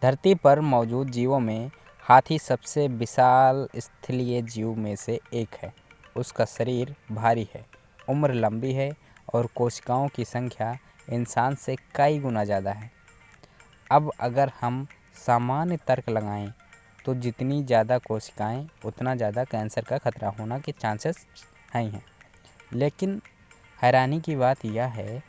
धरती पर मौजूद जीवों में हाथी सबसे विशाल स्थलीय जीव में से एक है। उसका शरीर भारी है, उम्र लंबी है और कोशिकाओं की संख्या इंसान से कई गुना ज़्यादा है। अब अगर हम सामान्य तर्क लगाएं तो जितनी ज़्यादा कोशिकाएं उतना ज़्यादा कैंसर का खतरा होना के चांसेस हैं। लेकिन हैरानी की बात यह है,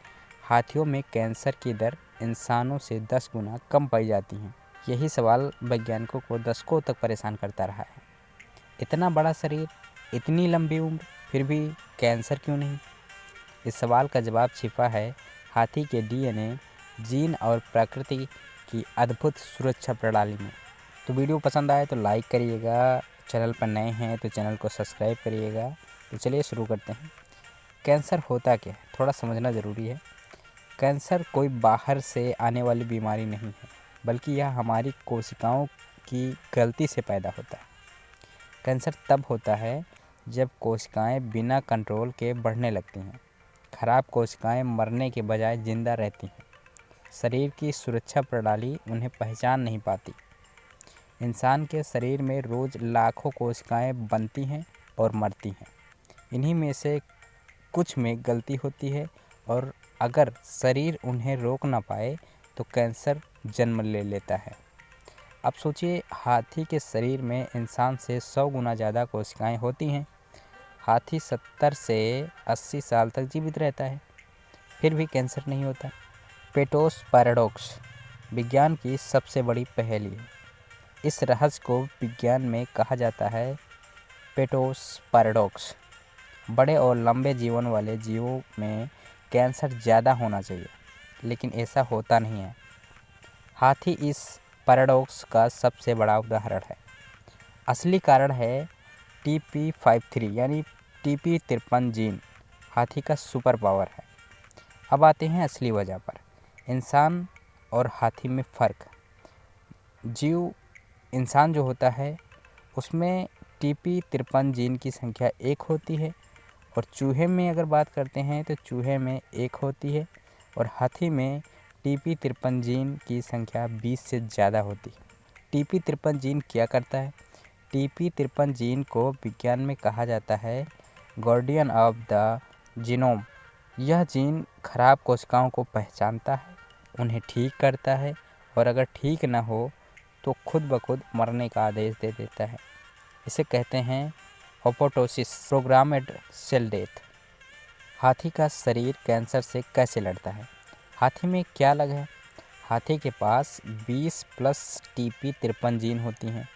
हाथियों में कैंसर की दर इंसानों से 10 गुना कम पाई जाती है। यही सवाल वैज्ञानिकों को दशकों तक परेशान करता रहा है। इतना बड़ा शरीर, इतनी लंबी उम्र, फिर भी कैंसर क्यों नहीं? इस सवाल का जवाब छिपा है हाथी के डीएनए, जीन और प्रकृति की अद्भुत सुरक्षा प्रणाली में। तो वीडियो पसंद आए तो लाइक करिएगा, चैनल पर नए हैं तो चैनल को सब्सक्राइब करिएगा। तो चलिए शुरू करते हैं। कैंसर होता क्या है, थोड़ा समझना ज़रूरी है। कैंसर कोई बाहर से आने वाली बीमारी नहीं है, बल्कि यह हमारी कोशिकाओं की गलती से पैदा होता है। कैंसर तब होता है जब कोशिकाएं बिना कंट्रोल के बढ़ने लगती हैं। खराब कोशिकाएं मरने के बजाय जिंदा रहती हैं। शरीर की सुरक्षा प्रणाली उन्हें पहचान नहीं पाती। इंसान के शरीर में रोज़ लाखों कोशिकाएं बनती हैं और मरती हैं। इन्हीं में से कुछ में गलती होती है और अगर शरीर उन्हें रोक ना पाए तो कैंसर जन्म ले लेता है। अब सोचिए, हाथी के शरीर में इंसान से 100 गुना ज़्यादा कोशिकाएं होती हैं। हाथी 70 से 80 साल तक जीवित रहता है, फिर भी कैंसर नहीं होता। पेटोस पैराडॉक्स विज्ञान की सबसे बड़ी पहेली है। इस रहस्य को विज्ञान में कहा जाता है पेटोस पैराडॉक्स। बड़े और लंबे जीवन वाले जीवों में कैंसर ज़्यादा होना चाहिए, लेकिन ऐसा होता नहीं है। हाथी इस पैराडॉक्स का सबसे बड़ा उदाहरण है। असली कारण है TP53 यानी TP53 जीन। हाथी का सुपर पावर है। अब आते हैं असली वजह पर। इंसान और हाथी में फ़र्क। इंसान जो होता है उसमें TP53 जीन की संख्या 1 होती है, और चूहे में अगर बात करते हैं तो चूहे में 1 होती है, और हाथी में TP53 जीन की संख्या 20 से ज़्यादा होती है। TP53 जीन क्या करता है? TP53 जीन को विज्ञान में कहा जाता है गार्डियन ऑफ द जीनोम। यह जीन खराब कोशिकाओं को पहचानता है, उन्हें ठीक करता है, और अगर ठीक न हो तो खुद ब खुद मरने का आदेश दे देता है। इसे कहते हैं अपोप्टोसिस, प्रोग्रामेड सेल डेथ। हाथी का शरीर कैंसर से कैसे लड़ता है? हाथी में क्या अलग है? हाथी के पास 20+ TP53 जीन होती हैं,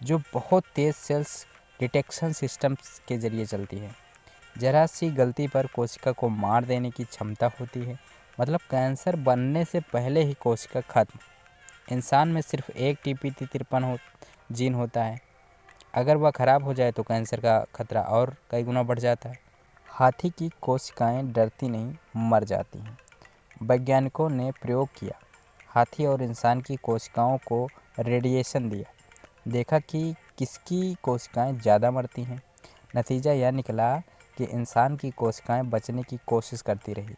जो बहुत तेज़ सेल्स डिटेक्शन सिस्टम्स के ज़रिए चलती है। जरा सी गलती पर कोशिका को मार देने की क्षमता होती है। मतलब कैंसर बनने से पहले ही कोशिका खत्म। इंसान में सिर्फ एक TP53 जीन होता है। अगर वह ख़राब हो जाए तो कैंसर का खतरा और कई गुना बढ़ जाता है। हाथी की कोशिकाएं डरती नहीं, मर जाती हैं। वैज्ञानिकों ने प्रयोग किया, हाथी और इंसान की कोशिकाओं को रेडिएशन दिया, देखा कि किसकी कोशिकाएं ज़्यादा मरती हैं। नतीजा यह निकला कि इंसान की कोशिकाएं बचने की कोशिश करती रही,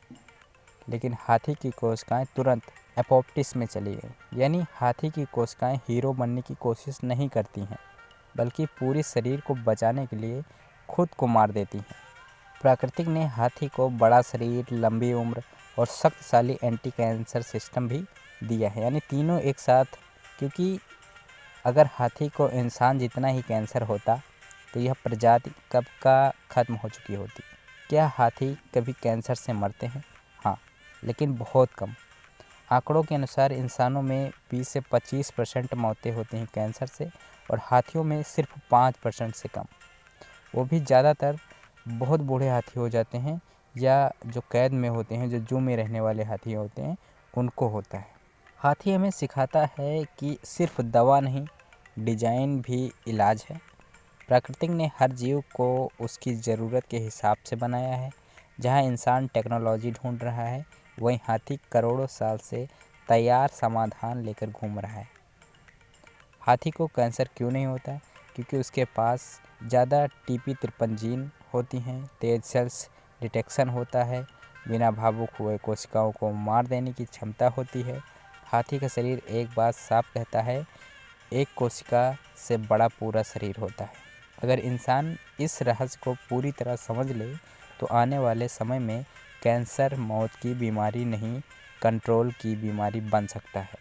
लेकिन हाथी की कोशिकाएं तुरंत एपोप्टिस में चली गई। यानी हाथी की कोशिकाएं हीरो बनने की कोशिश नहीं करती हैं, बल्कि पूरे शरीर को बचाने के लिए खुद को मार देती हैं। प्रकृति ने हाथी को बड़ा शरीर, लंबी उम्र और शक्तिशाली एंटी कैंसर सिस्टम भी दिया है, यानी तीनों एक साथ। क्योंकि अगर हाथी को इंसान जितना ही कैंसर होता तो यह प्रजाति कब का ख़त्म हो चुकी होती। क्या हाथी कभी कैंसर से मरते हैं? हाँ, लेकिन बहुत कम। आंकड़ों के अनुसार इंसानों में 20 से 25% मौतें होती हैं कैंसर से, और हाथियों में सिर्फ 5% से कम। वो भी ज़्यादातर बहुत बूढ़े हाथी हो जाते हैं, या जो कैद में होते हैं, जो जू में रहने वाले हाथी होते हैं, उनको होता है। हाथी हमें सिखाता है कि सिर्फ दवा नहीं, डिजाइन भी इलाज है। प्रकृति ने हर जीव को उसकी ज़रूरत के हिसाब से बनाया है। जहाँ इंसान टेक्नोलॉजी ढूंढ रहा है, वहीं हाथी करोड़ों साल से तैयार समाधान लेकर घूम रहा है। हाथी को कैंसर क्यों नहीं होता? क्योंकि उसके पास ज़्यादा TP53 जीन होती हैं, तेज सेल्स डिटेक्शन होता है, बिना भावुक हुए कोशिकाओं को मार देने की क्षमता होती है। हाथी का शरीर एक बात साफ कहता है, एक कोशिका से बड़ा पूरा शरीर होता है। अगर इंसान इस रहस्य को पूरी तरह समझ ले तो आने वाले समय में कैंसर मौत की बीमारी नहीं, कंट्रोल की बीमारी बन सकता है।